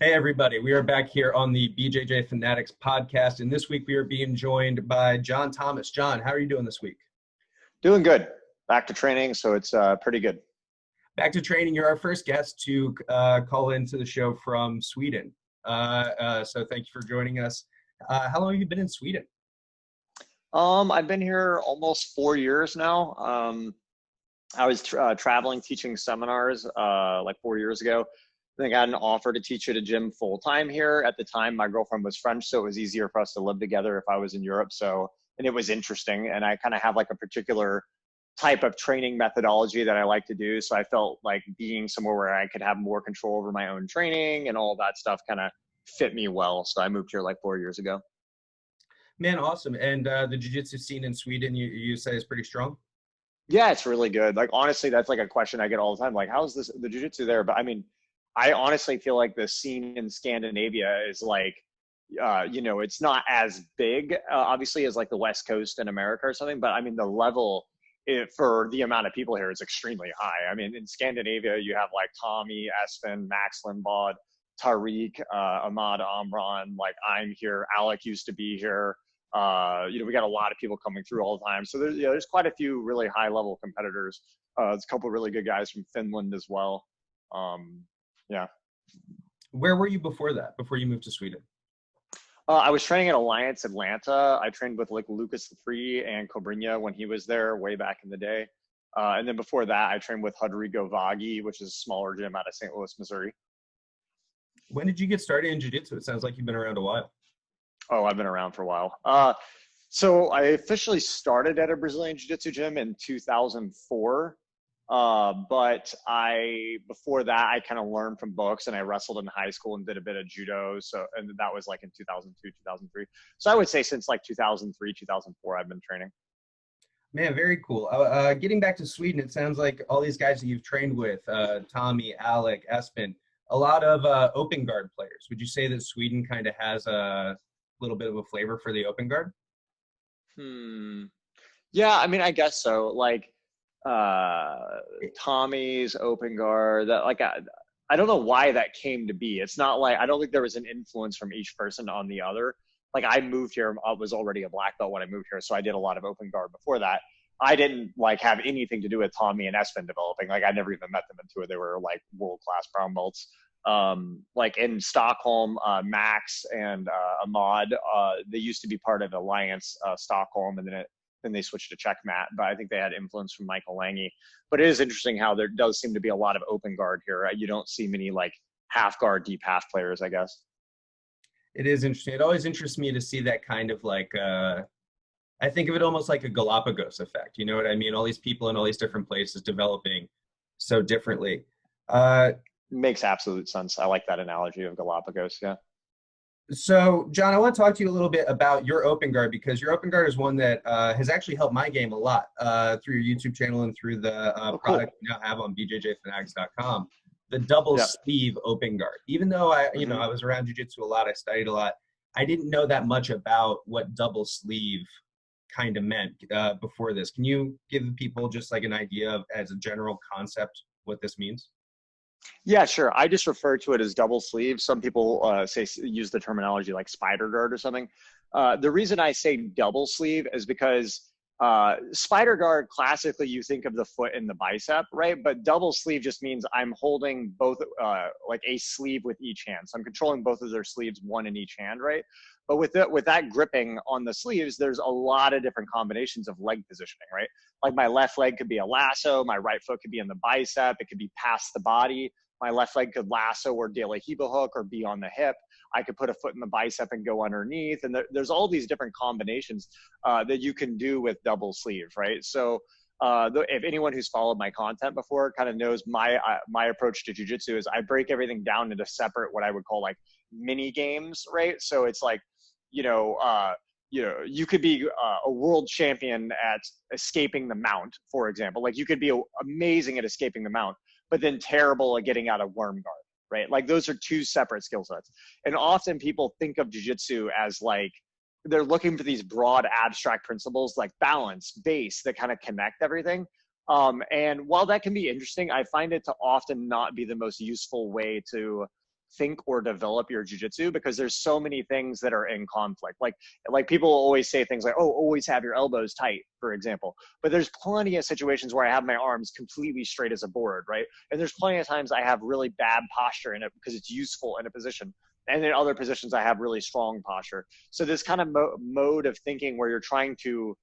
Hey everybody, we are back here on the BJJ Fanatics podcast, and this week we are being joined by Jon Thomas. Jon, how are you doing this week? Doing good. Back to training, so it's pretty good. Back to training. You're our first guest to call into the show from Sweden. So thank you for joining us. How long have you been in Sweden? I've been here almost 4 years now. I was traveling teaching seminars like 4 years ago. I think I got an offer to teach at a gym full time here. At the time, my girlfriend was French, so it was easier for us to live together if I was in Europe. And it was interesting. And I kind of have like a particular type of training methodology that I like to do. So I felt like being somewhere where I could have more control over my own training and all that stuff kind of fit me well. So I moved here like 4 years ago. Man, awesome. And the jiu-jitsu scene in Sweden, you say is pretty strong? Yeah, it's really good. Like, honestly, that's like a question I get all the time. Like, how's the jiu-jitsu there? But I mean, I honestly feel like the scene in Scandinavia is like, it's not as big, obviously, as like the West Coast in America or something. But I mean, the level for the amount of people here is extremely high. I mean, in Scandinavia, you have like Tommy, Espen, Max Lindblad, Tariq, Ahmad Amran, like I'm here. Alec used to be here. We got a lot of people coming through all the time. So there's quite a few really high level competitors. There's a couple of really good guys from Finland as well. Yeah. Where were you before that, before you moved to Sweden? I was training at Alliance Atlanta. I trained with like Lucas Lefree and Cobrinha when he was there way back in the day. And then before that, I trained with Rodrigo Vaghi, which is a smaller gym out of St. Louis, Missouri. When did you get started in jiu-jitsu? It sounds like you've been around a while. Oh, I've been around for a while. So I officially started at a Brazilian Jiu-Jitsu gym in 2004. But before that, I kind of learned from books, and I wrestled in high school and did a bit of judo. And that was like in 2002, 2003. So I would say since like 2003, 2004, I've been training. Man, very cool. Getting back to Sweden, it sounds like all these guys that you've trained with, Tommy, Alec, Espen, a lot of open guard players. Would you say that Sweden kind of has a little bit of a flavor for the open guard? Yeah, I mean, I guess so. Like Tommy's open guard, that like I don't know why that came to be. It's not like I don't think there was an influence from each person on the other. Like I moved here, I was already a black belt when I moved here, so I did a lot of open guard before that. I didn't like have anything to do with Tommy and Espen developing. Like I never even met them until they were like world-class brown belts. Like in Stockholm, Max and Ahmad, they used to be part of Alliance Stockholm, and then they switched to Checkmat. But I think they had influence from Michael Lange. But it is interesting how there does seem to be a lot of open guard here. You don't see many like half guard, deep half players, I guess. It is interesting. It always interests me to see that kind of like, I think of it almost like a Galapagos effect. You know what I mean? All these people in all these different places developing so differently. Makes absolute sense. I like that analogy of Galapagos. Yeah. So, Jon, I want to talk to you a little bit about your open guard, because your open guard is one that has actually helped my game a lot through your YouTube channel and through the product you now have on BJJFanatics.com. The double sleeve open guard. Even though I was around jiu-jitsu a lot, I studied a lot, I didn't know that much about what double sleeve kind of meant before this. Can you give people just like an idea of, as a general concept, what this means? Yeah, sure. I just refer to it as double sleeve. Some people use the terminology like spider guard or something. The reason I say double sleeve is because spider guard, classically, you think of the foot and the bicep, right? But double sleeve just means I'm holding both, like a sleeve with each hand. So I'm controlling both of their sleeves, one in each hand, right? But with that gripping on the sleeves, there's a lot of different combinations of leg positioning, right? Like my left leg could be a lasso, my right foot could be in the bicep, it could be past the body. My left leg could lasso or de la hiba hook or be on the hip. I could put a foot in the bicep and go underneath. And there's all these different combinations that you can do with double sleeve, right? So if anyone who's followed my content before kind of knows my approach to jiu-jitsu is I break everything down into separate, what I would call like mini games, right? So it's like, you could be a world champion at escaping the mount, for example. Like you could be amazing at escaping the mount, but then terrible at getting out of worm guard, right? Like those are two separate skill sets. And often people think of jiu-jitsu as like, they're looking for these broad abstract principles like balance, base, that kind of connect everything. And while that can be interesting, I find it to often not be the most useful way to think or develop your jiu-jitsu, because there's so many things that are in conflict. Like people always say things like, oh, always have your elbows tight, for example. But there's plenty of situations where I have my arms completely straight as a board, right? And there's plenty of times I have really bad posture in it because it's useful in a position. And in other positions, I have really strong posture. So this kind of mode of thinking where you're trying to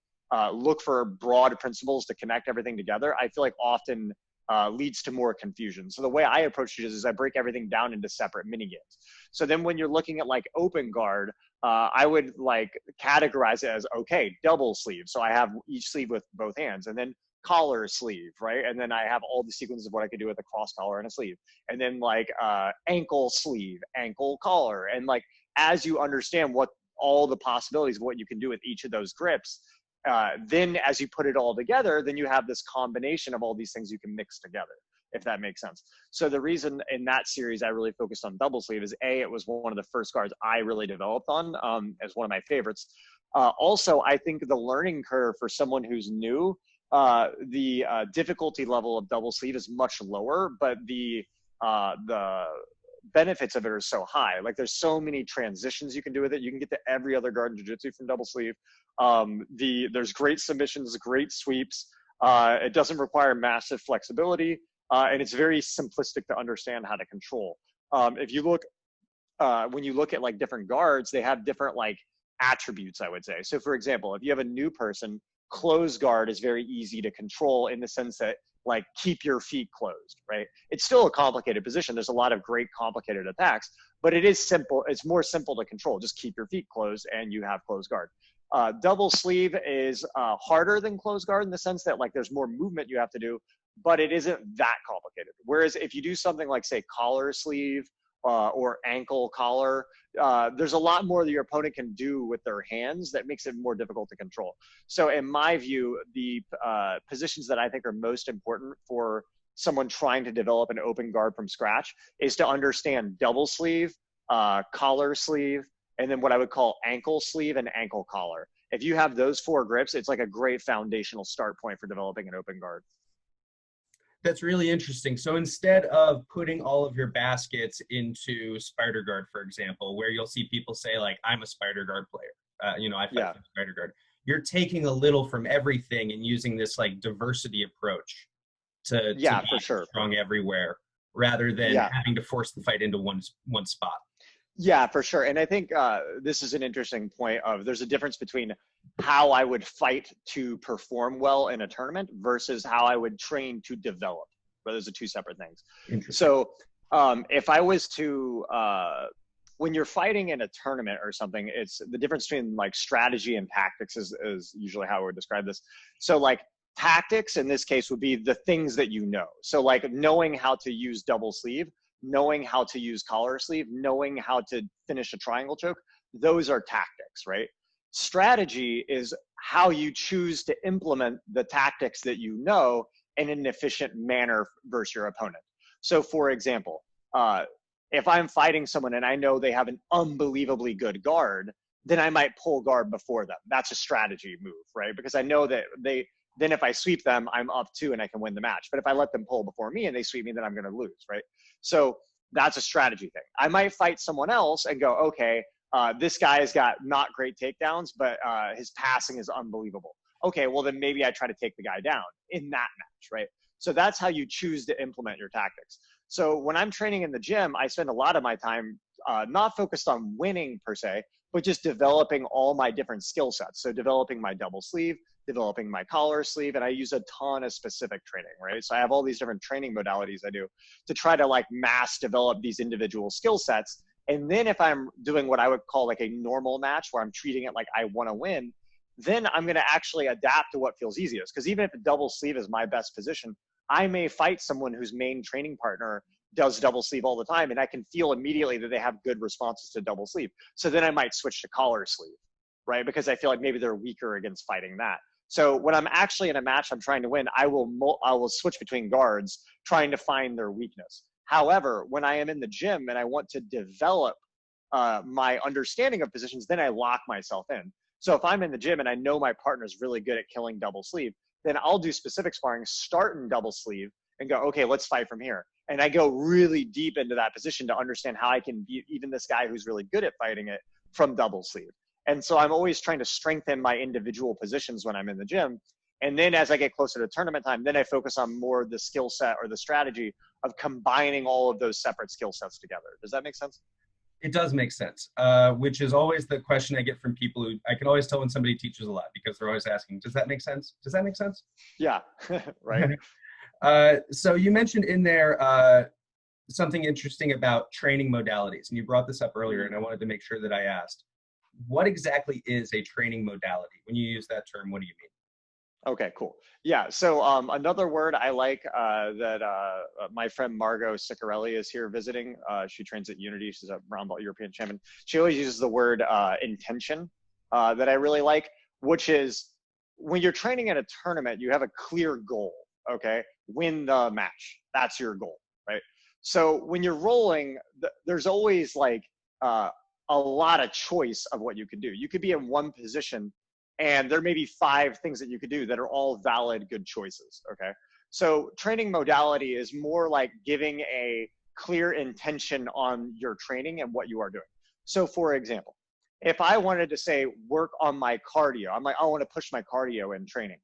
look for broad principles to connect everything together, I feel like often leads to more confusion. So the way I approach it is I break everything down into separate mini games. So then when you're looking at like open guard, I would like categorize it as, okay, double sleeve. So I have each sleeve with both hands, and then collar sleeve, right? And then I have all the sequences of what I could do with a cross collar and a sleeve. And then like ankle sleeve, ankle collar. And like, as you understand what all the possibilities of what you can do with each of those grips, then as you put it all together, then you have this combination of all these things you can mix together, if that makes sense. So the reason in that series I really focused on double sleeve is it was one of the first guards I really developed on as one of my favorites. Also, I think the learning curve for someone who's new, the difficulty level of double sleeve is much lower, but the benefits of it are so high. Like there's so many transitions you can do with it. You can get to every other guard in jiu-jitsu from double sleeve. There's great submissions, great sweeps. It doesn't require massive flexibility, and it's very simplistic to understand how to control. If you look, when you look at like different guards, they have different like attributes, I would say. So for example, if you have a new person, closed guard is very easy to control in the sense that like keep your feet closed, right? It's still a complicated position. There's a lot of great complicated attacks, but it is simple. It's more simple to control. Just keep your feet closed and you have closed guard. Double sleeve is harder than closed guard in the sense that like there's more movement you have to do, but it isn't that complicated. Whereas if you do something like say collar sleeve or ankle collar, there's a lot more that your opponent can do with their hands that makes it more difficult to control. So in my view, the positions that I think are most important for someone trying to develop an open guard from scratch is to understand double sleeve, collar sleeve, and then what I would call ankle sleeve and ankle collar. If you have those 4 grips, it's like a great foundational start point for developing an open guard. That's really interesting. So instead of putting all of your baskets into spider guard, for example, where you'll see people say like, I'm a spider guard player, you know, I fight spider guard. You're taking a little from everything and using this like diversity approach to be for sure, strong everywhere, rather than having to force the fight into one spot. Yeah, for sure. And I think this is an interesting point of there's a difference between how I would fight to perform well in a tournament versus how I would train to develop. But those are 2 separate things. So if I was to, when you're fighting in a tournament or something, it's the difference between like strategy and tactics is usually how I would describe this. So like tactics in this case would be the things that you know. So like knowing how to use double sleeve, knowing how to use collar sleeve, knowing how to finish a triangle choke, those are tactics, right? Strategy is how you choose to implement the tactics that you know in an efficient manner versus your opponent. So for example, if I'm fighting someone and I know they have an unbelievably good guard, then I might pull guard before them. That's a strategy move, right? Because I know that then if I sweep them, I'm up 2 and I can win the match. But if I let them pull before me and they sweep me, then I'm going to lose, right? So that's a strategy thing. I might fight someone else and go, okay, this guy has got not great takedowns, but his passing is unbelievable. Okay, well then maybe I try to take the guy down in that match, right? So that's how you choose to implement your tactics. So when I'm training in the gym, I spend a lot of my time not focused on winning per se, but just developing all my different skill sets. So developing my double sleeve, developing my collar sleeve, and I use a ton of specific training, right? So I have all these different training modalities I do to try to like mass develop these individual skill sets. And then if I'm doing what I would call like a normal match where I'm treating it like I want to win, then I'm going to actually adapt to what feels easiest. Because even if the double sleeve is my best position, I may fight someone whose main training partner does double sleeve all the time, and I can feel immediately that they have good responses to double sleeve. So then I might switch to collar sleeve, right? Because I feel like maybe they're weaker against fighting that. So when I'm actually in a match I'm trying to win, I will switch between guards trying to find their weakness. However, when I am in the gym and I want to develop my understanding of positions, then I lock myself in. So if I'm in the gym and I know my partner is really good at killing double sleeve, then I'll do specific sparring, start in double sleeve and go, okay, let's fight from here. And I go really deep into that position to understand how I can beat even this guy who's really good at fighting it from double sleeve. And so I'm always trying to strengthen my individual positions when I'm in the gym. And then as I get closer to tournament time, then I focus on more the skill set or the strategy of combining all of those separate skill sets together. Does that make sense? It does make sense, which is always the question I get from people who, I can always tell when somebody teaches a lot because they're always asking, does that make sense? Does that make sense? Yeah, right. So you mentioned in there something interesting about training modalities, and you brought this up earlier, and I wanted to make sure that I asked. What exactly is a training modality? When you use that term, what do you mean? Okay, cool. Yeah, so another word I like that my friend Margot Ciccarelli is here visiting. She trains at Unity. She's a brown belt European champion. She always uses the word intention that I really like, which is when you're training at a tournament, you have a clear goal, okay? Win the match. That's your goal, right? So when you're rolling, there's always like a lot of choice of what you can do. You could be in one position and there may be 5 things that you could do that are all valid, good choices, okay? So training modality is more like giving a clear intention on your training and what you are doing. So for example, if I wanted to say, work on my cardio, I'm like, I want to push my cardio in training.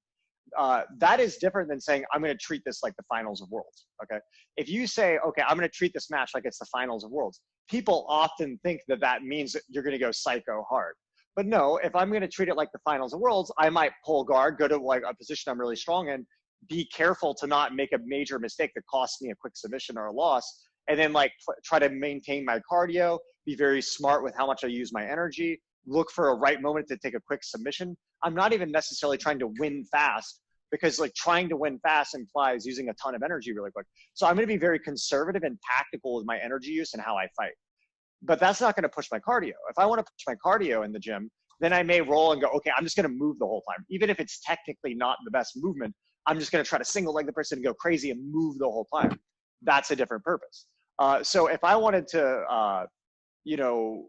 That is different than saying, I'm going to treat this like the finals of worlds, okay? If you say, okay, I'm going to treat this match like it's the finals of worlds, people often think that that means that you're going to go psycho hard. But no, if I'm going to treat it like the finals of worlds, I might pull guard, go to like a position I'm really strong in, be careful to not make a major mistake that costs me a quick submission or a loss, and then like try to maintain my cardio, be very smart with how much I use my energy, look for a right moment to take a quick submission. I'm not even necessarily trying to win fast, because like trying to win fast implies using a ton of energy really quick. So I'm going to be very conservative and tactical with my energy use and how I fight. But that's not going to push my cardio. If I want to push my cardio in the gym, then I may roll and go, okay, I'm just going to move the whole time. Even if it's technically not the best movement, I'm just going to try to single leg the person and go crazy and move the whole time. That's a different purpose. So if I wanted to, you know,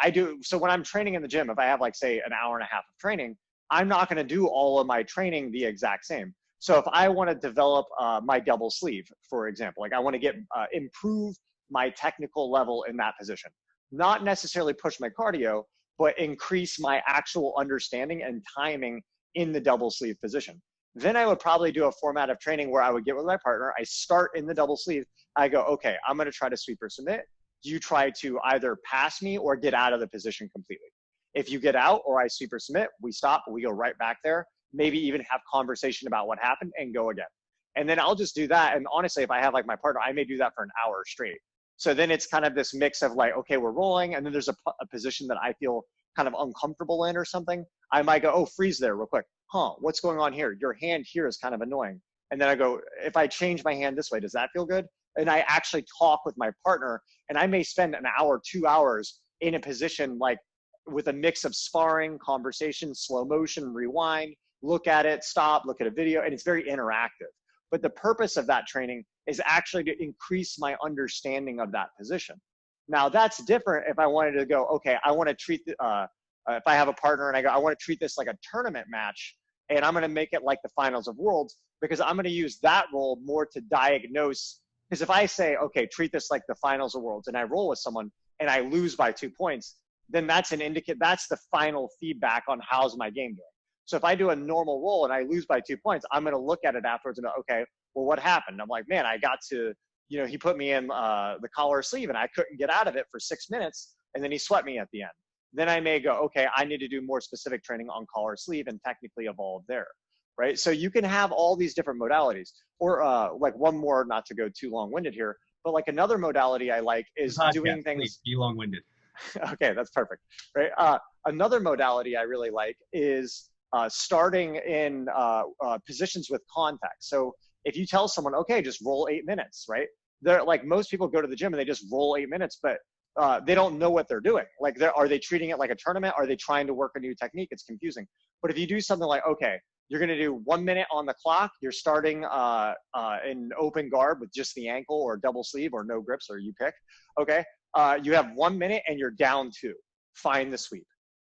I do, so when I'm training in the gym, if I have like say an hour and a half of training, I'm not going to do all of my training the exact same. So if I want to develop my double sleeve, for example, like I want to get improve my technical level in that position, not necessarily push my cardio, but increase my actual understanding and timing in the double sleeve position. Then I would probably do a format of training where I would get with my partner. I start in the double sleeve. I go, okay, I'm going to try to sweep or submit. You try to either pass me or get out of the position completely. If you get out or I sweep or submit, we stop, we go right back there, maybe even have conversation about what happened and go again. And then I'll just do that. And honestly, if I have like my partner, I may do that for an hour straight. So then it's kind of this mix of like, okay, we're rolling. And then there's a position that I feel kind of uncomfortable in or something. I might go, oh, freeze there real quick. Huh, what's going on here? Your hand here is kind of annoying. And then I go, if I change my hand this way, does that feel good? And I actually talk with my partner, and I may spend an hour, 2 hours in a position like with a mix of sparring, conversation, slow motion, rewind, look at it, stop, look at a video, and it's very interactive. But the purpose of that training is actually to increase my understanding of that position. Now that's different if I wanted to go, okay, I want to treat, if I have a partner and I go, I want to treat this like a tournament match, and I'm going to make it like the finals of worlds, because I'm going to use that role more to diagnose. Because if I say, okay, treat this like the finals of worlds, and I roll with someone and I lose by 2 points, then that's an indicate, that's the final feedback on how's my game doing. So if I do a normal roll and I lose by 2 points, I'm going to look at it afterwards and go, okay, well, what happened? I'm like, man, I got to, you know, he put me in the collar sleeve and I couldn't get out of it for 6 minutes, and then he swept me at the end. Then I may go, okay, I need to do more specific training on collar sleeve and technically evolve there, right? So you can have all these different modalities. Or like one more, not to go too long-winded here, but like another modality I like is doing things. Please be long-winded. Okay, that's perfect, right? Another modality I really like is starting in positions with contact. So if you tell someone, okay, just roll 8 minutes, right? They're like, most people go to the gym and they just roll 8 minutes, but they don't know what they're doing. Like, are they treating it like a tournament? Are they trying to work a new technique? It's confusing. But if you do something like, okay, you're going to do 1 minute on the clock. You're starting in open guard with just the ankle or double sleeve or no grips, or you pick. Okay. You have 1 minute and you're down 2. Find the sweep.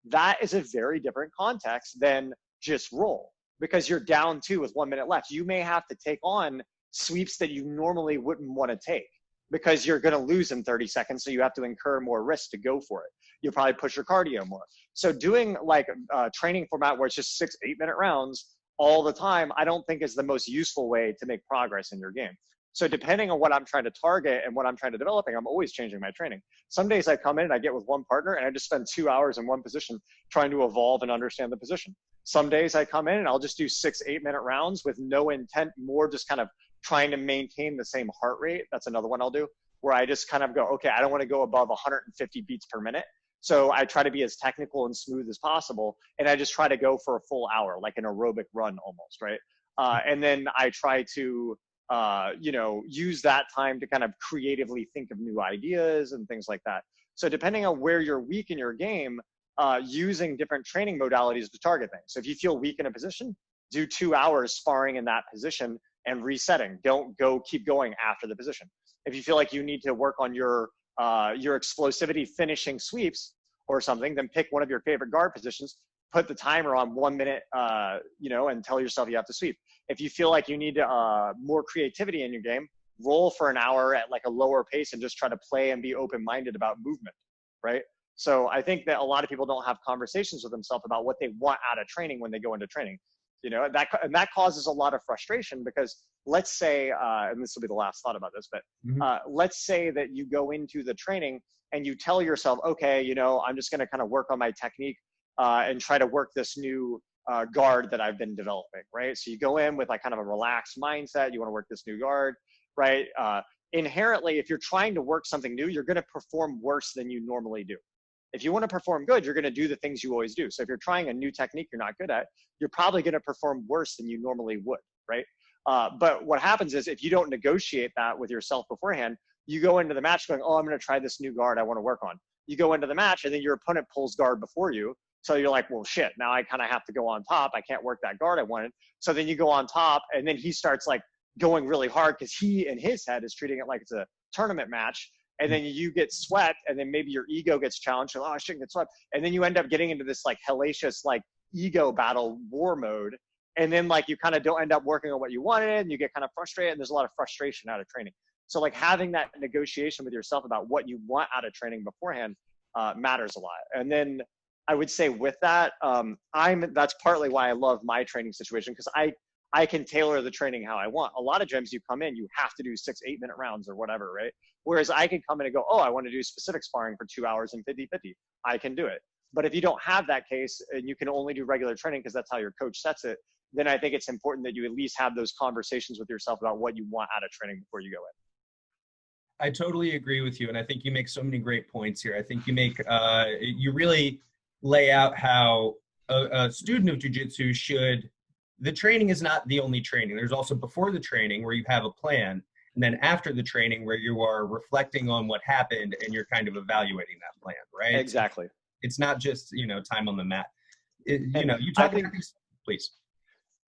That is a very different context than just roll, because you're down 2 with 1 minute left. You may have to take on sweeps that you normally wouldn't want to take because you're going to lose in 30 seconds. So you have to incur more risk to go for it. You'll probably push your cardio more. So doing like a training format where it's just 6 8-minute rounds all the time, I don't think is the most useful way to make progress in your game. So depending on what I'm trying to target and what I'm trying to develop, I'm always changing my training. Some days I come in and I get with one partner and I just spend 2 hours in one position trying to evolve and understand the position. Some days I come in and I'll just do 6 8-minute rounds with no intent, more just kind of trying to maintain the same heart rate. That's another one I'll do, where I just kind of go, okay, I don't want to go above 150 beats per minute. So I try to be as technical and smooth as possible. And I just try to go for a full hour, like an aerobic run almost, right? And then I try to, use that time to kind of creatively think of new ideas and things like that. So depending on where you're weak in your game, using different training modalities to target things. So if you feel weak in a position, do 2 hours sparring in that position and resetting. Don't keep going after the position. If you feel like you need to work on your explosivity finishing sweeps or something, then pick one of your favorite guard positions, put the timer on 1 minute, and tell yourself you have to sweep. If you feel like you need more creativity in your game, roll for an hour at like a lower pace and just try to play and be open-minded about movement, right? So I think that a lot of people don't have conversations with themselves about what they want out of training when they go into training. That causes a lot of frustration because let's say, and this will be the last thought about this, but let's say that you go into the training and you tell yourself, okay, I'm just going to kind of work on my technique and try to work this new guard that I've been developing, right? So you go in with like kind of a relaxed mindset. You want to work this new guard, right? Inherently, if you're trying to work something new, you're going to perform worse than you normally do. If you want to perform good, you're going to do the things you always do. So if you're trying a new technique you're not good at, you're probably going to perform worse than you normally would, right? But what happens is if you don't negotiate that with yourself beforehand, you go into the match going, oh, I'm going to try this new guard I want to work on. You go into the match and then your opponent pulls guard before you. So you're like, well, shit, now I kind of have to go on top. I can't work that guard I wanted. So then you go on top and then he starts like going really hard because he in his head is treating it like it's a tournament match. And then you get swept and then maybe your ego gets challenged. Oh, I shouldn't get swept. And then you end up getting into this like hellacious like ego battle war mode. And then like you kind of don't end up working on what you wanted and you get kind of frustrated and there's a lot of frustration out of training. So like having that negotiation with yourself about what you want out of training beforehand matters a lot. And then I would say with that, that's partly why I love my training situation because I can tailor the training how I want. A lot of gyms you come in, you have to do 6 8-minute rounds or whatever, right? Whereas I can come in and go, oh, I want to do specific sparring for 2 hours and 50-50. I can do it. But if you don't have that case and you can only do regular training because that's how your coach sets it, then I think it's important that you at least have those conversations with yourself about what you want out of training before you go in. I totally agree with you. And I think you make so many great points here. I think you really lay out how a student of jiu-jitsu the training is not the only training. There's also before the training where you have a plan, and then after the training where you are reflecting on what happened and you're kind of evaluating that plan, right? Exactly. It's not just, time on the mat. You talk about these, please.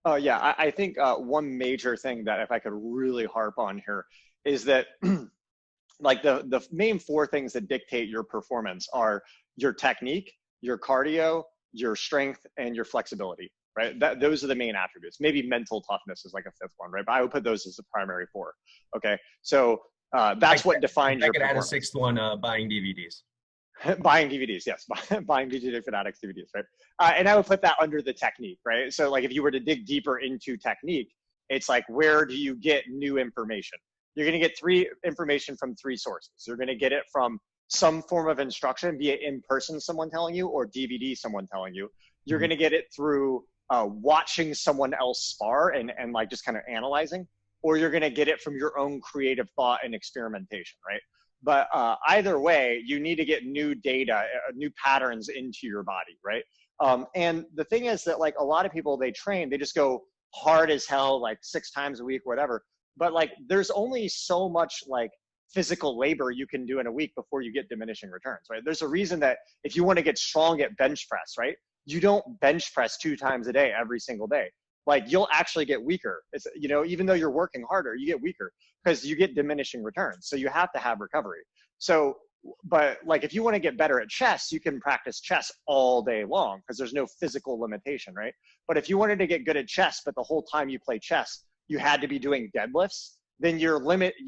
Oh yeah, I think one major thing that if I could really harp on here is that like the main 4 things that dictate your performance are your technique, your cardio, your strength, and your flexibility, right? Those are the main attributes. Maybe mental toughness is like a 5th one, right? But I would put those as the primary 4. Okay, so that's what defines your performance. I could add a 6th one, buying DVDs. Buying DVDs, yes. Buying BJJ Fanatics DVDs, right? And I would put that under the technique, right? So like if you were to dig deeper into technique, it's like where do you get new information? You're going to get information from 3 sources. You're going to get it from some form of instruction, be it in person, someone telling you, or DVD, someone telling you. You're going to get it through watching someone else spar and like just kind of analyzing, or you're going to get it from your own creative thought and experimentation, right? But either way, you need to get new data, new patterns into your body, right? And the thing is that like a lot of people, they just go hard as hell, like 6 times a week, whatever. But like, there's only so much like physical labor you can do in a week before you get diminishing returns, right? There's a reason that if you want to get strong at bench press, right? You don't bench press 2 times a day, every single day. Like you'll actually get weaker. It's, even though you're working harder, you get weaker because you get diminishing returns. So you have to have recovery. So, but like if you want to get better at chess, you can practice chess all day long because there's no physical limitation, right? But if you wanted to get good at chess, but the whole time you play chess, you had to be doing deadlifts, then you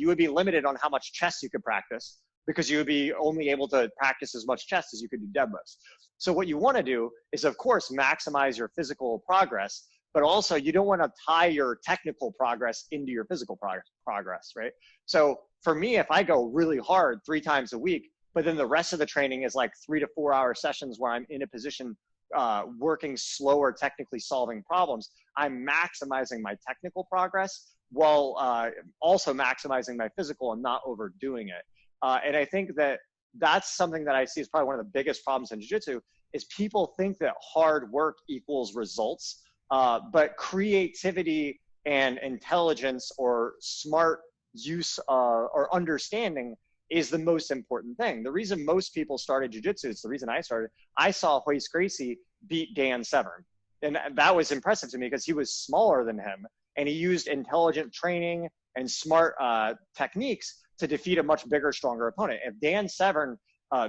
would be limited on how much chest you could practice, because you would be only able to practice as much chest as you could do deadlifts. So what you want to do is, of course, maximize your physical progress, but also you don't want to tie your technical progress into your physical progress, right? So for me, if I go really hard 3 times a week, but then the rest of the training is like 3 to 4 hour sessions where I'm in a position working slower, technically solving problems, I'm maximizing my technical progress while also maximizing my physical and not overdoing it. And I think that that's something that I see is probably one of the biggest problems in jiu-jitsu, is people think that hard work equals results, but creativity and intelligence or smart use or understanding is the most important thing. The reason most people started jiu-jitsu, it's the reason I started, I saw Royce Gracie beat Dan Severn. And that was impressive to me because he was smaller than him, and he used intelligent training and smart techniques to defeat a much bigger, stronger opponent. If Dan Severn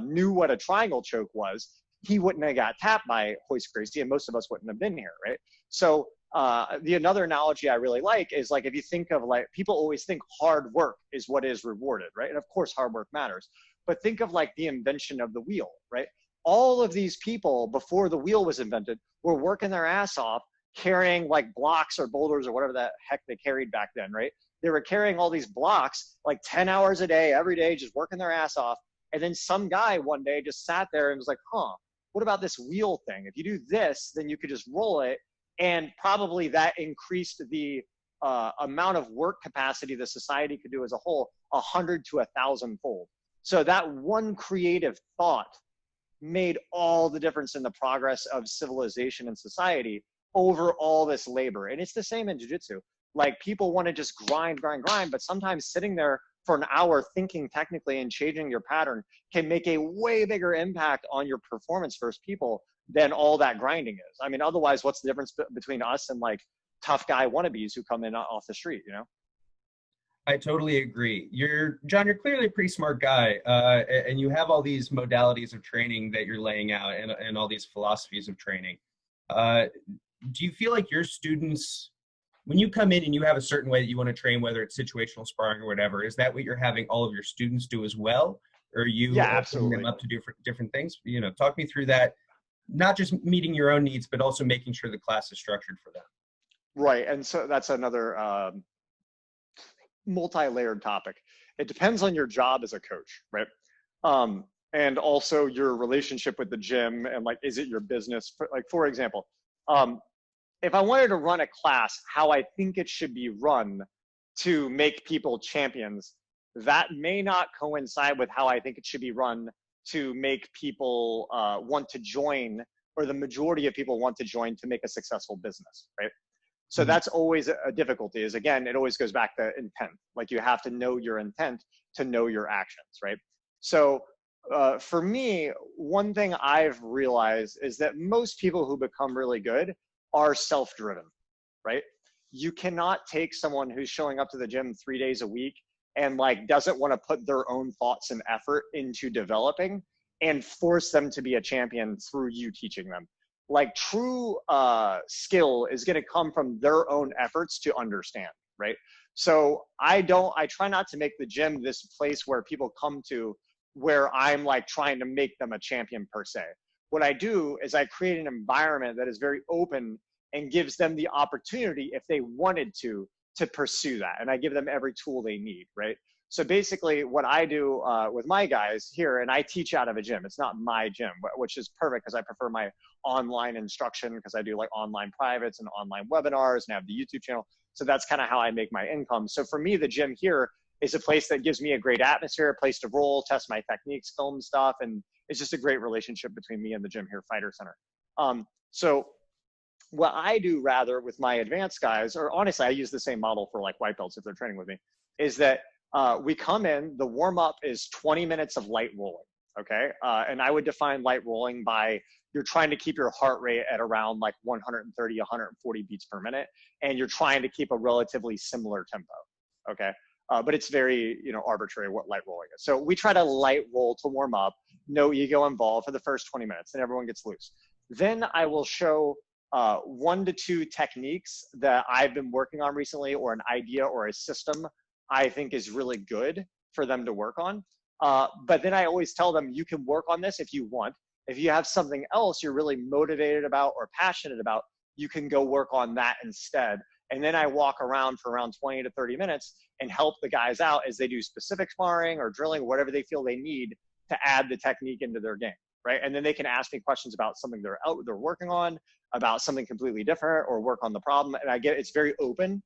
knew what a triangle choke was, he wouldn't have got tapped by Royce Gracie, and most of us wouldn't have been here, right? So another analogy I really like is, like, if you think of, like, people always think hard work is what is rewarded, right? And of course, hard work matters. But think of like the invention of the wheel, right? All of these people before the wheel was invented were working their ass off, carrying like blocks or boulders or whatever the heck they carried back then, right? They were carrying all these blocks like 10 hours a day, every day, just working their ass off. And then some guy one day just sat there and was like, what about this wheel thing? If you do this, then you could just roll it. And probably that increased the amount of work capacity the society could do as a whole 100 to 1,000-fold. So that one creative thought made all the difference in the progress of civilization and society over all this labor. And it's the same in jiu-jitsu. Like, people want to just grind, but sometimes sitting there for an hour thinking technically and changing your pattern can make a way bigger impact on your performance versus people than all that grinding is. I mean, otherwise, what's the difference between us and like tough guy wannabes who come in off the street, you know? I totally agree. Jon, you're clearly a pretty smart guy, and you have all these modalities of training that you're laying out, and all these philosophies of training. Do you feel like your students, when you come in and you have a certain way that you want to train, whether it's situational sparring or whatever, is that what you're having all of your students do as well? Or are you opening them up to different things? You know, talk me through that, not just meeting your own needs, but also making sure the class is structured for them. Right, and so that's another multi-layered topic. It depends on your job as a coach, right? And also your relationship with the gym, and like, is it your business? For example, if I wanted to run a class how I think it should be run to make people champions, that may not coincide with how I think it should be run to make people want to join, or the majority of people want to join to make a successful business, right? So that's always a difficulty, is, again, it always goes back to intent. Like, you have to know your intent to know your actions, right? So for me, one thing I've realized is that most people who become really good are self-driven, right? You cannot take someone who's showing up to the gym 3 days a week and like doesn't want to put their own thoughts and effort into developing and force them to be a champion through you teaching them. Like, true skill is going to come from their own efforts to understand, right? So I try not to make the gym this place where people come to where I'm like trying to make them a champion per se. What I do is I create an environment that is very open and gives them the opportunity, if they wanted to pursue that. And I give them every tool they need, right? So basically what I do with my guys here, and I teach out of a gym. It's not my gym, which is perfect because I prefer my online instruction, because I do like online privates and online webinars and I have the YouTube channel. So that's kind of how I make my income. So for me, the gym here is a place that gives me a great atmosphere, a place to roll, test my techniques, film stuff. And it's just a great relationship between me and the gym here, Fighter Center. So what I do rather with my advanced guys, or honestly, I use the same model for like white belts if they're training with me, is that we come in, the warm up is 20 minutes of light rolling. Okay. And I would define light rolling by, you're trying to keep your heart rate at around like 130, 140 beats per minute. And you're trying to keep a relatively similar tempo. Okay. But it's very, arbitrary what light rolling is. So we try to light roll to warm up, no ego involved for the first 20 minutes, and everyone gets loose. Then I will show 1 to 2 techniques that I've been working on recently, or an idea or a system I think is really good for them to work on. But then I always tell them, you can work on this if you want. If you have something else you're really motivated about or passionate about, you can go work on that instead. And then I walk around for around 20 to 30 minutes and help the guys out as they do specific sparring or drilling, whatever they feel they need to add the technique into their game, right? And then they can ask me questions about something they're working on, about something completely different, or work on the problem. And it's very open.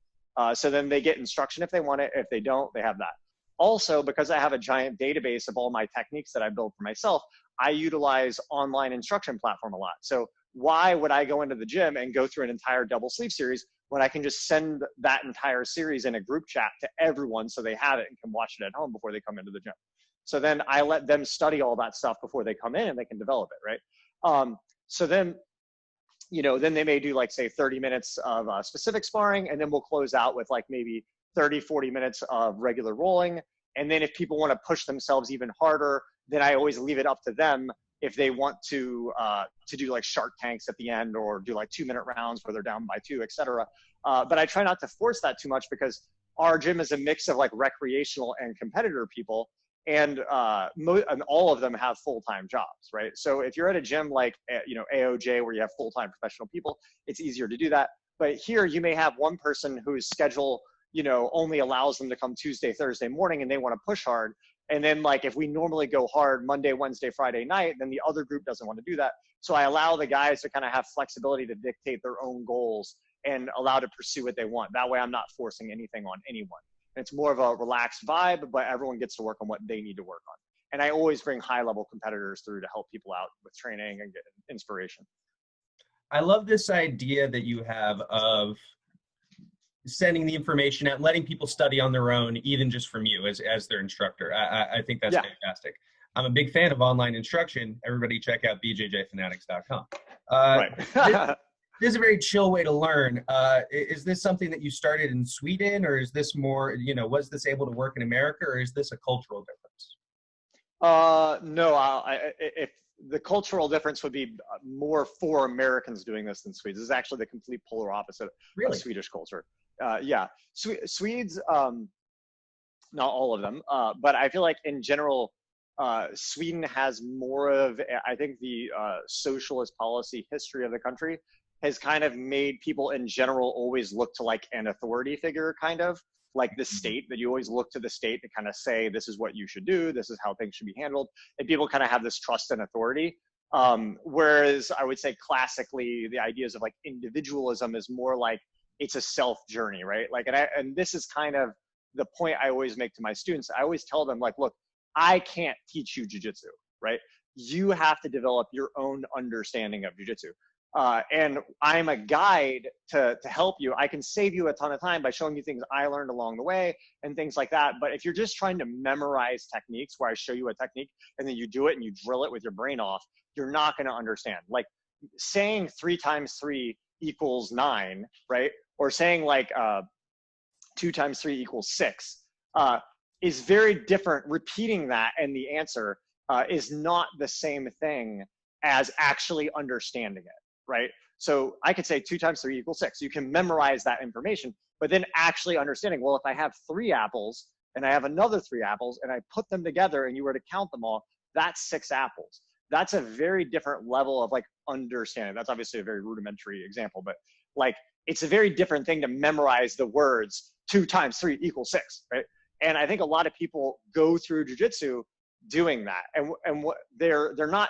So then they get instruction if they want it. If they don't, they have that. Also, because I have a giant database of all my techniques that I built for myself, I utilize online instruction platform a lot. So why would I go into the gym and go through an entire double sleeve series when I can just send that entire series in a group chat to everyone so they have it and can watch it at home before they come into the gym? So then I let them study all that stuff before they come in and they can develop it, right? So then, then they may do like, say, 30 minutes of specific sparring, and then we'll close out with like maybe 30, 40 minutes of regular rolling. And then if people want to push themselves even harder, then I always leave it up to them if they want to do like shark tanks at the end, or do like 2-minute rounds where they're down by 2, etc. But I try not to force that too much, because our gym is a mix of like recreational and competitor people, and all of them have full-time jobs, right? So if you're at a gym like AOJ, where you have full-time professional people, it's easier to do that. But here you may have one person whose schedule only allows them to come Tuesday, Thursday morning, and they want to push hard. And then like, if we normally go hard Monday, Wednesday, Friday night, then the other group doesn't want to do that. So I allow the guys to kind of have flexibility to dictate their own goals and allow to pursue what they want. That way I'm not forcing anything on anyone. It's more of a relaxed vibe, but everyone gets to work on what they need to work on. And I always bring high-level competitors through to help people out with training and get inspiration. I love this idea that you have of sending the information out, letting people study on their own, even just from you as their instructor. I think that's fantastic. I'm a big fan of online instruction. Everybody check out bjjfanatics.com. Right. This is a very chill way to learn. Is this something that you started in Sweden, or is this more, was this able to work in America, or is this a cultural difference? No, if the cultural difference would be more for Americans doing this than Swedes. This is actually the complete polar opposite of Swedish culture. Swedes, not all of them, but I feel like in general, Sweden has more of, I think the socialist policy history of the country has kind of made people in general always look to like an authority figure, kind of like the state, that you always look to the state to kind of say, this is what you should do, this is how things should be handled. And people kind of have this trust and authority. Whereas I would say classically, the ideas of like individualism is more like it's a self journey, right? Like, and this is kind of the point I always make to my students. I always tell them like, look, I can't teach you jujitsu, right? You have to develop your own understanding of jujitsu. And I'm a guide to help you. I can save you a ton of time by showing you things I learned along the way and things like that. But if you're just trying to memorize techniques where I show you a technique and then you do it and you drill it with your brain off, you're not going to understand. Like saying 3 times 3 equals 9, right? Or saying like 2 times 3 equals 6 is very different. Repeating that and the answer is not the same thing as actually understanding it. Right? So I could say 2 times 3 equals 6. You can memorize that information, but then actually understanding, well, if I have 3 apples and I have another 3 apples and I put them together and you were to count them all, that's 6 apples. That's a very different level of like understanding. That's obviously a very rudimentary example, but like it's a very different thing to memorize the words 2 times 3 equals 6, right? And I think a lot of people go through jiu-jitsu doing that, and what they're not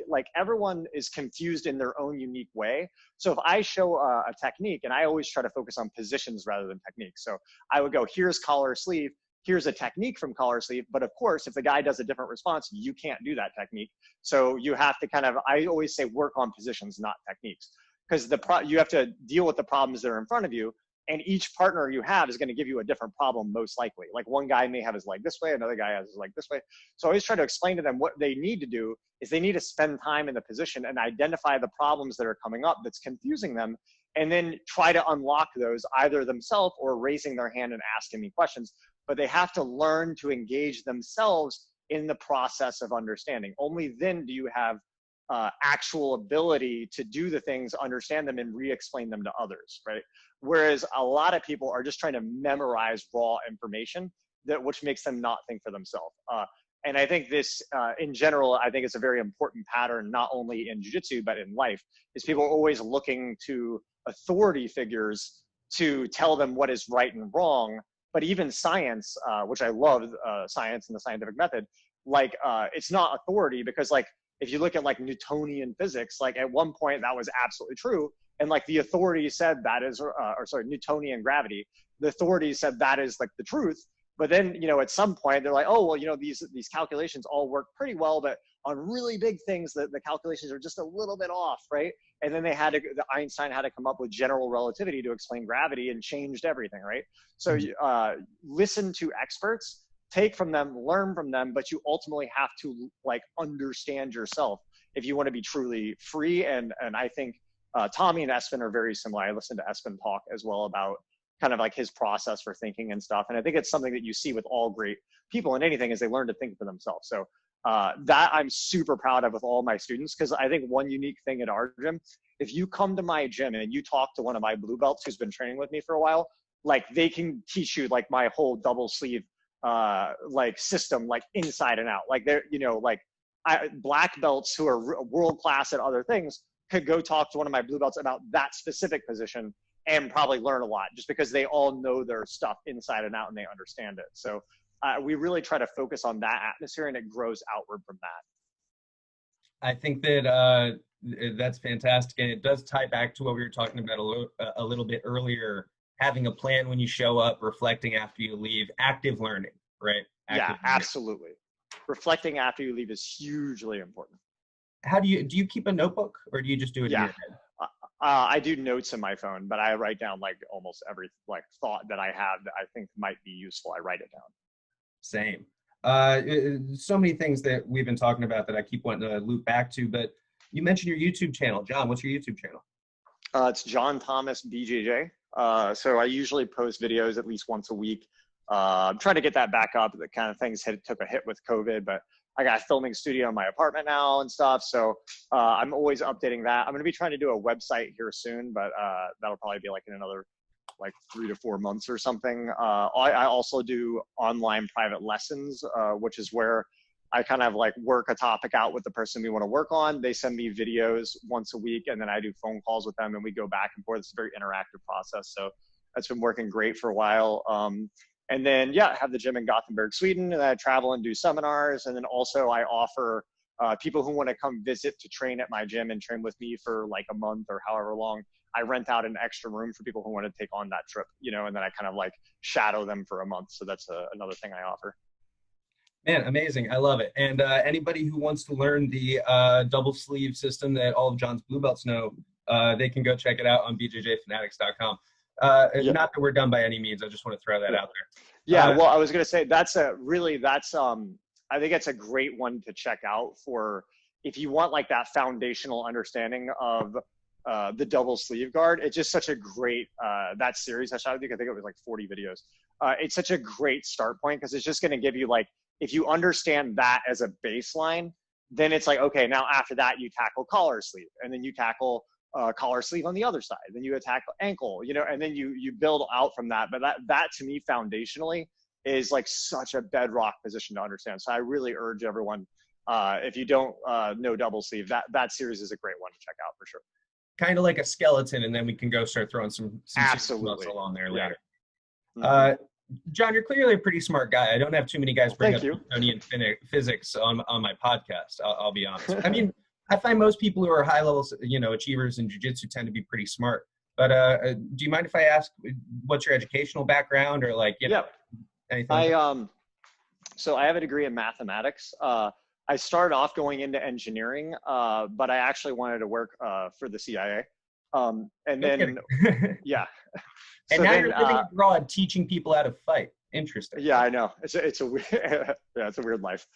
like everyone is confused in their own unique way. So if I show a technique, and I always try to focus on positions rather than techniques, so I would go, here's collar sleeve, here's a technique from collar sleeve, but of course if the guy does a different response, you can't do that technique. So you have to kind of, I always say, work on positions, not techniques, because you have to deal with the problems that are in front of you. And each partner you have is going to give you a different problem, most likely. Like one guy may have his leg this way, another guy has his leg this way. So I always try to explain to them what they need to do is they need to spend time in the position and identify the problems that are coming up that's confusing them, and then try to unlock those either themselves or raising their hand and asking me questions. But they have to learn to engage themselves in the process of understanding. Only then do you have actual ability to do the things, understand them, and re-explain them to others, right? Whereas a lot of people are just trying to memorize raw information, which makes them not think for themselves. And I think this, in general, I think it's a very important pattern, not only in jiu-jitsu, but in life, is people are always looking to authority figures to tell them what is right and wrong. But even science, which I love, science and the scientific method, like it's not authority, because like, if you look at like Newtonian physics, like at one point that was absolutely true. And like the authority said that is, or sorry, Newtonian gravity, the authority said that is like the truth. But then, you know, at some point they're like, oh, well, you know, these calculations all work pretty well, but on really big things, the calculations are just a little bit off, right? And then Einstein had to come up with general relativity to explain gravity, and changed everything, right? So listen to experts, take from them, learn from them, but you ultimately have to like understand yourself if you want to be truly free. And I think Tommy and Espen are very similar. I listened to Espen talk as well about kind of like his process for thinking and stuff. And I think it's something that you see with all great people in anything, is they learn to think for themselves. So that I'm super proud of with all my students, because I think one unique thing at our gym, if you come to my gym and you talk to one of my blue belts who's been training with me for a while, like they can teach you like my whole double sleeve like system, like inside and out. Like they're, you know, like black belts who are world class at other things could go talk to one of my blue belts about that specific position and probably learn a lot, just because they all know their stuff inside and out and they understand it. So we really try to focus on that atmosphere, and it grows outward from that. I think that that's fantastic, and it does tie back to what we were talking about a little bit earlier. Having a plan when you show up, reflecting after you leave, active learning, right? Yeah, absolutely. Reflecting after you leave is hugely important. How do you keep a notebook, or do you just do it in your head? I do notes in my phone, but I write down like almost every like thought that I have that I think might be useful. I write it down. Same. So many things that we've been talking about that I keep wanting to loop back to, but you mentioned your YouTube channel. John, what's your YouTube channel? It's Jon Thomas BJJ. So I usually post videos at least once a week. I'm trying to get that back up. The kind of things took a hit with COVID, but I got a filming studio in my apartment now and stuff. So I'm always updating that. I'm going to be trying to do a website here soon, but that'll probably be like in another like 3 to 4 months or something. I also do online private lessons, which is where I kind of like work a topic out with the person we want to work on. They send me videos once a week, and then I do phone calls with them, and we go back and forth. It's a very interactive process. So that's been working great for a while. And then, yeah, I have the gym in Gothenburg, Sweden, and I travel and do seminars. And then also I offer people who want to come visit to train at my gym and train with me for like a month or however long. I rent out an extra room for people who want to take on that trip, you know, and then I kind of like shadow them for a month. So that's another thing I offer. Man, amazing. I love it. And anybody who wants to learn the double sleeve system that all of John's blue belts know, they can go check it out on BJJFanatics.com. Not that we're done by any means. I just want to throw that out there. Yeah, well, I was going to say I think it's a great one to check out for if you want like that foundational understanding of the double sleeve guard. It's just such a great, that series I shot with you, I think it was like 40 videos. It's such a great start point, because it's just going to give you like, if you understand that as a baseline, then it's like, okay, now after that you tackle collar sleeve, and then you tackle collar sleeve on the other side, then you attack ankle, you know, and then you build out from that. But that to me foundationally is like such a bedrock position to understand. So I really urge everyone, if you don't know double sleeve, that series is a great one to check out for sure. Kind of like a skeleton, and then we can go start throwing some absolutely muscle on there later. Yeah. John, you're clearly a pretty smart guy. I don't have too many guys bring up Newtonian physics on my podcast. I'll be honest. I mean, I find most people who are high level, you know, achievers in jiu-jitsu tend to be pretty smart. But do you mind if I ask what's your educational background, or like, you know, anything? So I have a degree in mathematics. I started off going into engineering, but I actually wanted to work for the CIA. And then, yeah. And now you're living abroad, teaching people how to fight. Interesting. Yeah, I know. It's a weird, yeah, it's a weird life.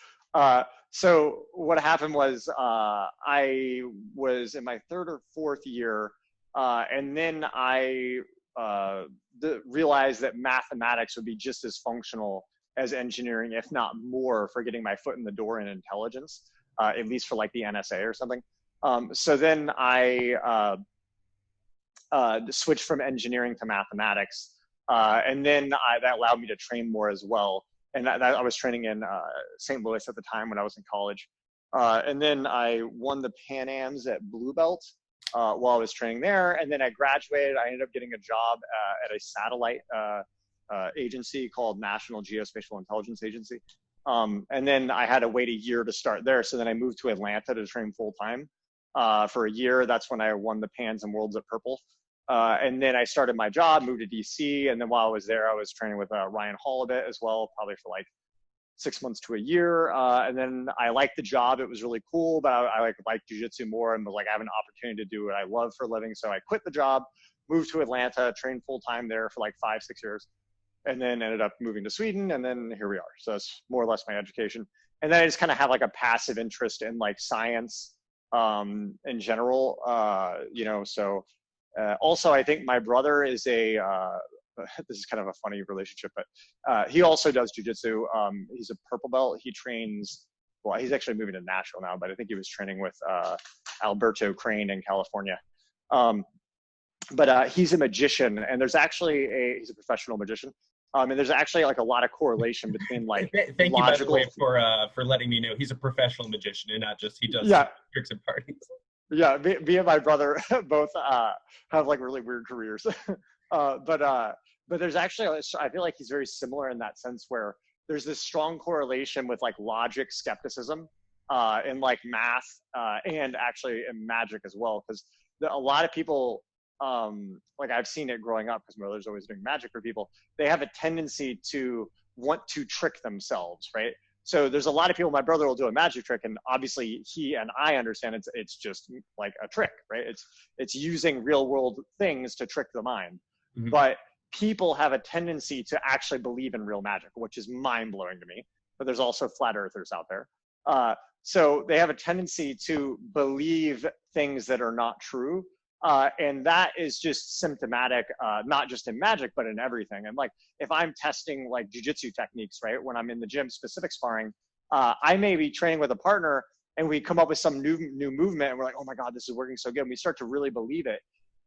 So what happened was I was in my 3rd or 4th year, and then I realized that mathematics would be just as functional as engineering, if not more, for getting my foot in the door in intelligence, at least for like the NSA or something. So then I switched from engineering to mathematics. And then that allowed me to train more as well. And I was training in St. Louis at the time when I was in college. And then I won the Pan Ams at Blue Belt while I was training there. And then I graduated. I ended up getting a job at a satellite agency called National Geospatial Intelligence Agency. And then I had to wait a year to start there. So then I moved to Atlanta to train full time for a year. That's when I won the Pans and Worlds at Purple. And then I started my job, moved to DC. And then while I was there, I was training with Ryan Hall a bit as well, probably for like 6 months to a year. And then I liked the job. It was really cool, but I liked jiu-jitsu more and was like, I have an opportunity to do what I love for a living. So I quit the job, moved to Atlanta, trained full time there for like 5-6 years, and then ended up moving to Sweden. And then here we are. So that's more or less my education. And then I just kind of have like a passive interest in like science in general, you know, so also I think my brother is this is kind of a funny relationship, but he also does jujitsu. He's a purple belt. He trains, well, he's actually moving to Nashville now, but I think he was training with Alberto Crane in California. But he's a magician, and there's actually he's a professional magician. And there's actually like a lot of correlation between like Thank you, by the way, for letting me know he's a professional magician and not just he does tricks and parties. Yeah, me and my brother both have like really weird careers. But there's actually, I feel like he's very similar in that sense where there's this strong correlation with like logic, skepticism, in like math, and actually in magic as well. Because a lot of people, like I've seen it growing up because my brother's always doing magic for people. They have a tendency to want to trick themselves, right? So there's a lot of people, my brother will do a magic trick, and obviously he and I understand it's just like a trick, right? It's using real world things to trick the mind. Mm-hmm. But people have a tendency to actually believe in real magic, which is mind blowing to me. But there's also flat earthers out there. So they have a tendency to believe things that are not true. And that is just symptomatic, not just in magic, but in everything. And like, if I'm testing like jujitsu techniques, right, when I'm in the gym, specific sparring, I may be training with a partner and we come up with some new movement and we're like, oh my God, this is working so good. And we start to really believe it.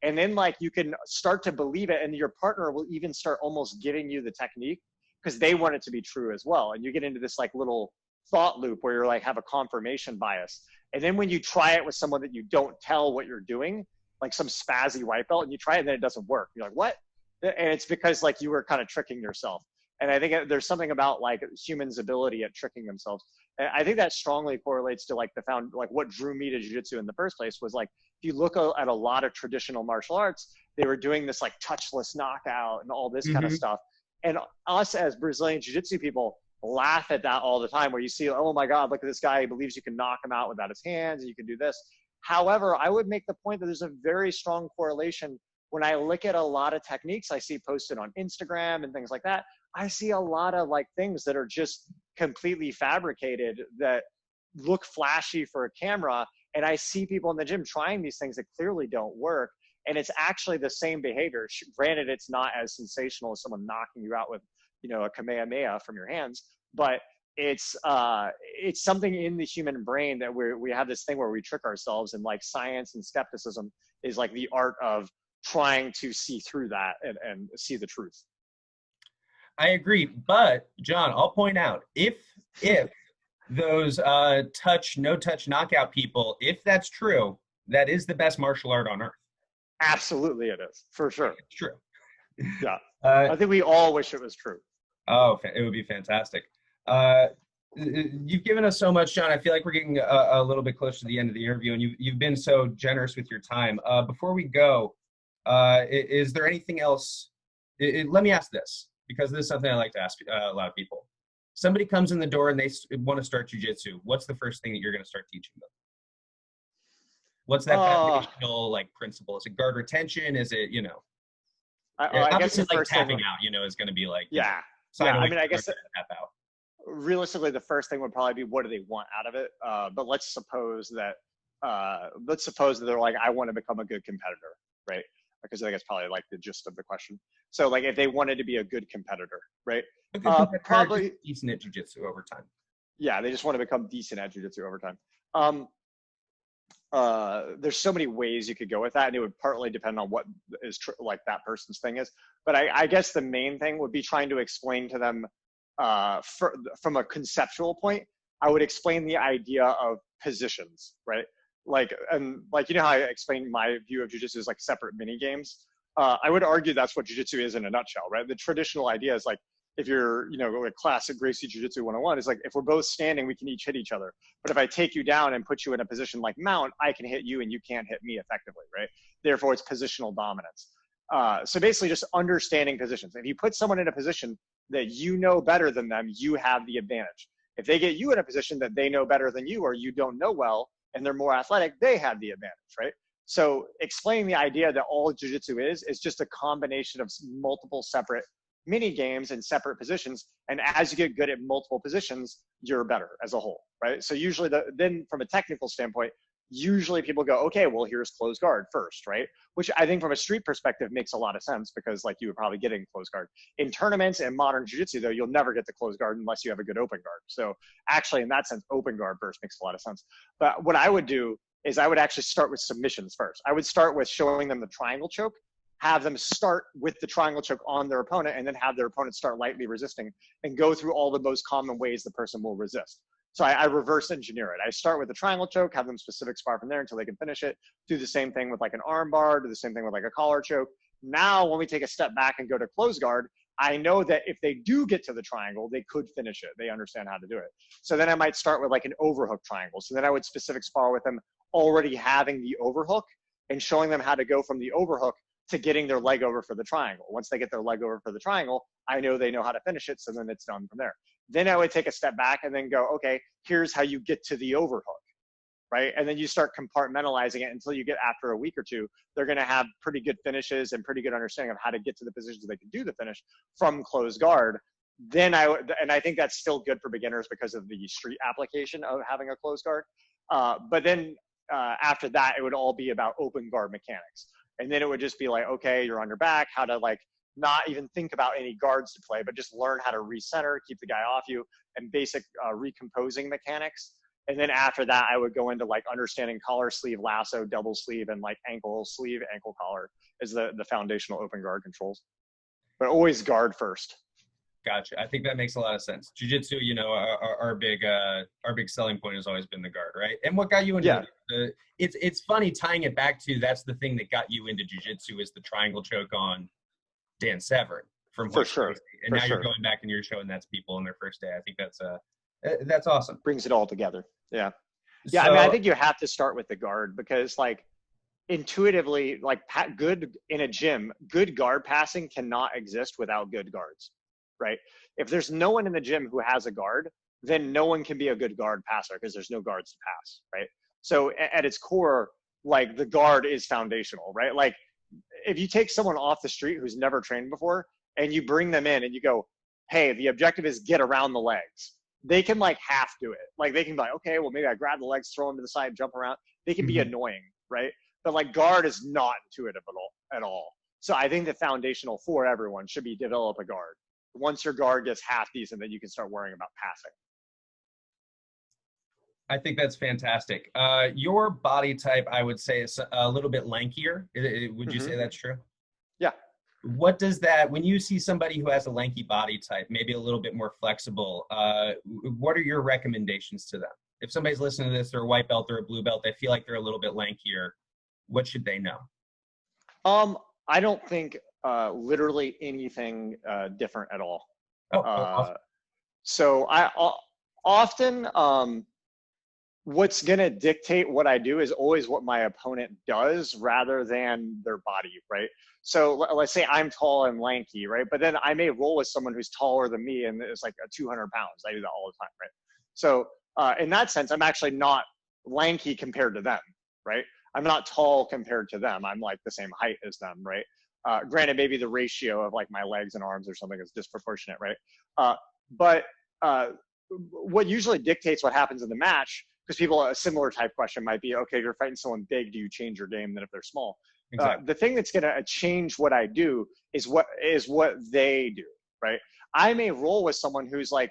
And then like, you can start to believe it and your partner will even start almost giving you the technique because they want it to be true as well. And you get into this like little thought loop where you're like, have a confirmation bias. And then when you try it with someone that you don't tell what you're doing, like some spazzy white belt, and you try it and then it doesn't work. You're like, what? And it's because like you were kind of tricking yourself. And I think there's something about like humans' ability at tricking themselves. And I think that strongly correlates to like like what drew me to jiu-jitsu in the first place was like, if you look at a lot of traditional martial arts, they were doing this like touchless knockout and all this kind of stuff. And us as Brazilian jiu-jitsu people laugh at that all the time where you see, oh my God, look at this guy. He believes you can knock him out without his hands and you can do this. However, I would make the point that there's a very strong correlation. When I look at a lot of techniques I see posted on Instagram and things like that, I see a lot of like things that are just completely fabricated that look flashy for a camera. And I see people in the gym trying these things that clearly don't work. And it's actually the same behavior. Granted, it's not as sensational as someone knocking you out with, you know, a Kamehameha from your hands, but it's something in the human brain that we have this thing where we trick ourselves, and like science and skepticism is like the art of trying to see through that and see the truth. I agree, but John, I'll point out if those no touch knockout people, if that's true, that is the best martial art on earth. Absolutely, it is, for sure. It's true. Yeah, I think we all wish it was true. Oh, it would be fantastic. You've given us so much, John. I feel like we're getting a little bit close to the end of the interview, and you've been so generous with your time. Before we go, is there anything else? Let me ask this, because this is something I like to ask a lot of people. Somebody comes in the door and they want to start jiu-jitsu. What's the first thing that you're going to start teaching them? What's that foundational like principle? Is it guard retention? Is it, you know? I guess the like first tapping out, you know, is going to be like, yeah. Yeah, I mean, I guess tap out. Realistically, the first thing would probably be, what do they want out of it? But let's suppose that they're like, I want to become a good competitor, right? Because I think it's probably like the gist of the question. So like, if they wanted to be a good competitor, right? Probably decent at jiu-jitsu over time. Yeah, they just want to become decent at jiu-jitsu over time. there's so many ways you could go with that, and it would partly depend on what is like that person's thing is. But I guess the main thing would be trying to explain to them from a conceptual point. I would explain the idea of positions, right? Like, and like, you know how I explained my view of jiu-jitsu as like separate mini games. I would argue that's what jiu-jitsu is in a nutshell, right? The traditional idea is like, if you're, you know, like classic Gracie Jiu-Jitsu 101 is like, if we're both standing, we can each hit each other. But if I take you down and put you in a position like mount, I can hit you and you can't hit me effectively, right? Therefore, it's positional dominance. So basically just understanding positions. If you put someone in a position that you know better than them, you have the advantage. If they get you in a position that they know better than you or you don't know well, and they're more athletic, they have the advantage, right? So explaining the idea that all jiu-jitsu is just a combination of multiple separate mini games and separate positions. And as you get good at multiple positions, you're better as a whole, right? So usually then from a technical standpoint, usually people go, okay, well, here's closed guard first, right? Which I think from a street perspective makes a lot of sense because like you would probably get in closed guard. In tournaments and modern jiu-jitsu though, you'll never get the closed guard unless you have a good open guard. So actually in that sense, open guard first makes a lot of sense. But what I would do is I would actually start with submissions first. I would start with showing them the triangle choke, have them start with the triangle choke on their opponent, and then have their opponent start lightly resisting and go through all the most common ways the person will resist. So I reverse engineer it. I start with the triangle choke, have them specific spar from there until they can finish it. Do the same thing with like an arm bar, do the same thing with like a collar choke. Now, when we take a step back and go to close guard, I know that if they do get to the triangle, they could finish it. They understand how to do it. So then I might start with like an overhook triangle. So then I would specific spar with them already having the overhook and showing them how to go from the overhook to getting their leg over for the triangle. Once they get their leg over for the triangle, I know they know how to finish it, so then it's done from there. Then I would take a step back and then go, okay, here's how you get to the overhook, right? And then you start compartmentalizing it until you get after a week or two, they're gonna have pretty good finishes and pretty good understanding of how to get to the positions they can do the finish from closed guard. Then I think that's still good for beginners because of the street application of having a closed guard. But then after that, it would all be about open guard mechanics. And then it would just be like, okay, you're on your back, how to like not even think about any guards to play, but just learn how to recenter, keep the guy off you, and basic recomposing mechanics. And then after that, I would go into like understanding collar, sleeve, lasso, double sleeve, and like ankle sleeve, ankle collar is the foundational open guard controls. But always guard first. Gotcha. I think that makes a lot of sense. Jiu-jitsu, you know, our big selling point has always been the guard, right? And what got you into it's funny tying it back to that's the thing that got you into jiu-jitsu is the triangle choke on Dan Severn from For sure. And now you're going back and you're showing that to people on their first day. I think that's awesome. Brings it all together. Yeah. Yeah. So, I mean, I think you have to start with the guard because like intuitively, like good in a gym, good guard passing cannot exist without good guards. Right? If there's no one in the gym who has a guard, then no one can be a good guard passer because there's no guards to pass, right? So at its core, like the guard is foundational, right? Like if you take someone off the street who's never trained before and you bring them in and you go, hey, the objective is get around the legs. They can like half do it. Like they can be like, okay, well maybe I grab the legs, throw them to the side, jump around. They can be annoying, right? But like guard is not intuitive at all. So I think the foundational for everyone should be develop a guard. Once your guard gets half decent, then you can start worrying about passing. I think that's fantastic. Your body type, I would say, is a little bit lankier. Would you say that's true? Yeah. What does that, when you see somebody who has a lanky body type, maybe a little bit more flexible, what are your recommendations to them? If somebody's listening to this, they're a white belt or a blue belt, they feel like they're a little bit lankier, what should they know? I don't think literally anything different at all. Awesome. So I often what's going to dictate what I do is always what my opponent does rather than their body, right? So let's say I'm tall and lanky, right? But then I may roll with someone who's taller than me and is like 200 pounds. I do that all the time, right? So in that sense, I'm actually not lanky compared to them, right? I'm not tall compared to them. I'm like the same height as them, right? Granted, maybe the ratio of like my legs and arms or something is disproportionate, right? But what usually dictates what happens in the match, because people, a similar type question might be, okay, if you're fighting someone big, do you change your game than if they're small? Exactly. The thing that's going to change what I do is what they do, right? I may roll with someone who's like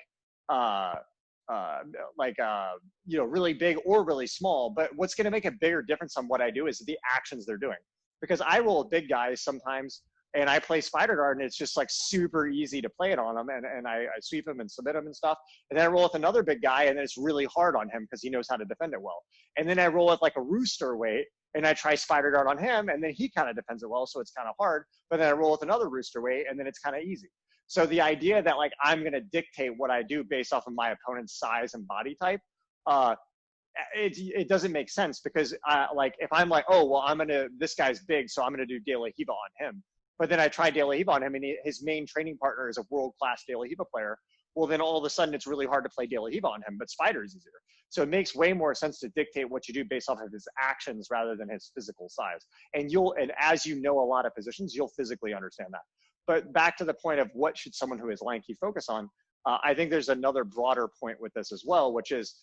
really big or really small. But what's going to make a bigger difference on what I do is the actions they're doing. Because I roll with big guys sometimes, and I play spider guard, and it's just like super easy to play it on them, and I sweep him and submit him and stuff. And then I roll with another big guy, and it's really hard on him because he knows how to defend it well. And then I roll with like a rooster weight, and I try spider guard on him, and then he kind of defends it well, so it's kind of hard. But then I roll with another rooster weight, and then it's kind of easy. So the idea that like I'm going to dictate what I do based off of my opponent's size and body type, it doesn't make sense, because like if I'm like, oh well, this guy's big, so I'm gonna do De La Riva on him. But then I try De La Riva on him, and his main training partner is a world-class De La Riva player. Well, then all of a sudden it's really hard to play De La Riva on him, but spider is easier. So it makes way more sense to dictate what you do based off of his actions rather than his physical size. And as you know a lot of positions, you'll physically understand that. But back to the point of what should someone who is lanky focus on, I think there's another broader point with this as well, which is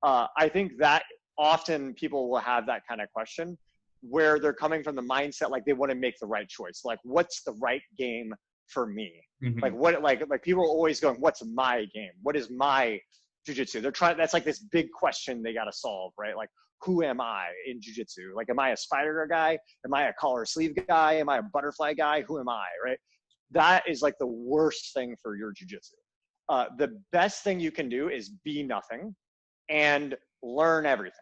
I think that often people will have that kind of question where they're coming from the mindset like they want to make the right choice. Like, what's the right game for me? Mm-hmm. Like people are always going, what's my game? What is my jujitsu? That's like this big question they got to solve, right? Like, who am I in jujitsu? Like, am I a spider guy? Am I a collar sleeve guy? Am I a butterfly guy? Who am I, right? That is like the worst thing for your jujitsu. The best thing you can do is be nothing and learn everything.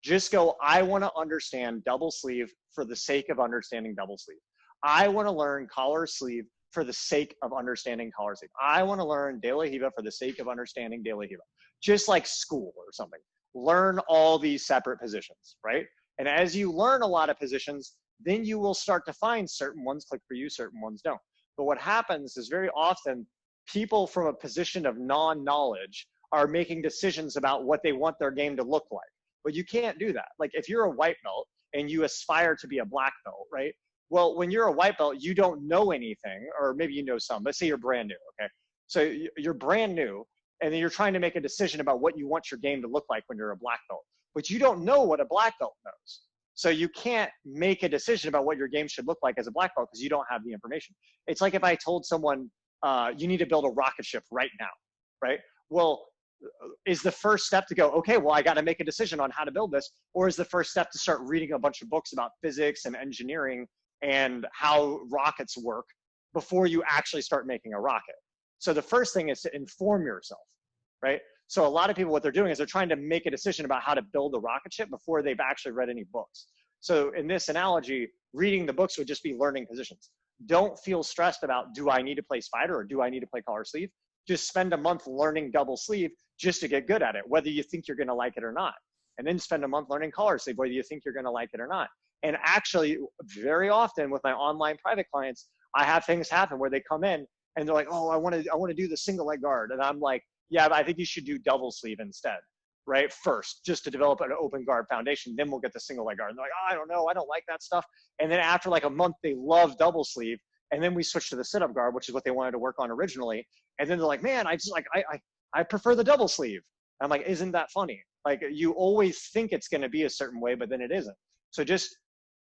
Just go, I want to understand double sleeve for the sake of understanding double sleeve. I want to learn collar sleeve for the sake of understanding collar sleeve. I want to learn De La Riva for the sake of understanding De La Riva. Just like school or something. Learn all these separate positions, right? And as you learn a lot of positions, then you will start to find certain ones click for you, certain ones don't. But what happens is very often people from a position of non-knowledge are making decisions about what they want their game to look like. But you can't do that. Like if you're a white belt and you aspire to be a black belt, right? Well, when you're a white belt, you don't know anything, or maybe you know some. Let's say you're brand new, okay? So you're brand new, and then you're trying to make a decision about what you want your game to look like when you're a black belt. But you don't know what a black belt knows. So you can't make a decision about what your game should look like as a black belt because you don't have the information. It's like if I told someone, you need to build a rocket ship right now, right? Well, is the first step to go, okay, well, I got to make a decision on how to build this? Or is the first step to start reading a bunch of books about physics and engineering and how rockets work before you actually start making a rocket? So the first thing is to inform yourself, right? So a lot of people, what they're doing is they're trying to make a decision about how to build a rocket ship before they've actually read any books. So in this analogy, reading the books would just be learning positions. Don't feel stressed about, do I need to play spider or do I need to play collar sleeve? Just spend a month learning double sleeve just to get good at it, whether you think you're going to like it or not. And then spend a month learning collar sleeve, whether you think you're going to like it or not. And actually, very often with my online private clients, I have things happen where they come in and they're like, oh, I want to do the single leg guard. And I'm like, yeah, but I think you should do double sleeve instead, right? First, just to develop an open guard foundation, then we'll get the single leg guard. And they're like, oh, I don't know, I don't like that stuff. And then after like a month, they love double sleeve. And then we switch to the sit-up guard, which is what they wanted to work on originally. And then they're like, man, I prefer the double sleeve. I'm like, isn't that funny? Like, you always think it's going to be a certain way, but then it isn't. So just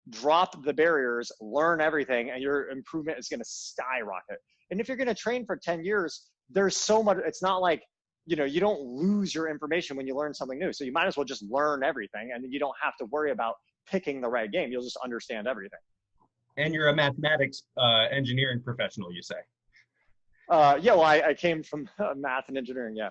drop the barriers, learn everything, and your improvement is going to skyrocket. And if you're going to train for 10 years, there's so much. It's not like, you don't lose your information when you learn something new. So you might as well just learn everything, and then you don't have to worry about picking the right game. You'll just understand everything. And you're a mathematics engineering professional, you say? Yeah, well, I came from math and engineering, yeah.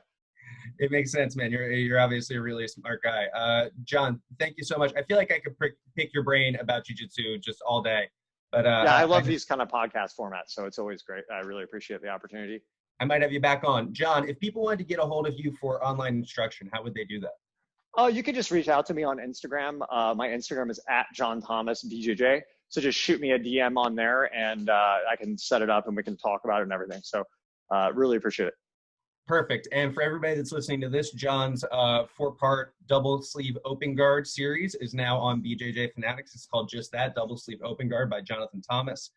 It makes sense, man. You're obviously a really smart guy. Jon, thank you so much. I feel like I could pick your brain about jiu-jitsu just all day. But yeah, I love these kind of podcast formats, so it's always great. I really appreciate the opportunity. I might have you back on. Jon, if people wanted to get a hold of you for online instruction, how would they do that? Oh, you could just reach out to me on Instagram. My Instagram is @JonThomasBJJ. So just shoot me a DM on there, and I can set it up, and we can talk about it and everything. So really appreciate it. Perfect. And for everybody that's listening to this, Jon's 4-part double sleeve open guard series is now on BJJ Fanatics. It's called just that, Double Sleeve Open Guard by Jon Thomas.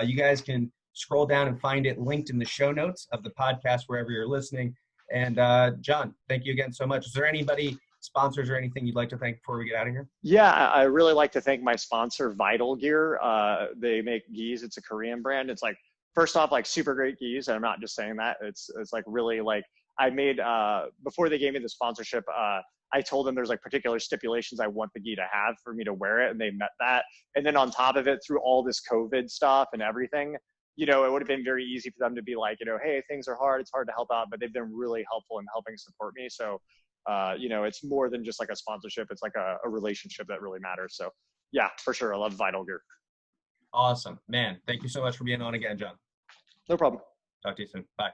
You guys can scroll down and find it linked in the show notes of the podcast wherever you're listening. And Jon, thank you again so much. Is there anybody, sponsors or anything you'd like to thank before we get out of here? Yeah, I really like to thank my sponsor, Vital Gear. They make gis. It's a Korean brand. It's like, first off, like super great gis. And I'm not just saying that. It's like really like I made, before they gave me the sponsorship, I told them there's like particular stipulations I want the gi to have for me to wear it, and they met that. And then on top of it, through all this COVID stuff and everything, you know, it would have been very easy for them to be like, you know, hey, things are hard, it's hard to help out, but they've been really helpful in helping support me. So, you know, it's more than just like a sponsorship, it's like a relationship that really matters. So yeah, for sure, I love Vital Gear. Awesome, man. Thank you so much for being on again, Jon. No problem. Talk to you soon. Bye.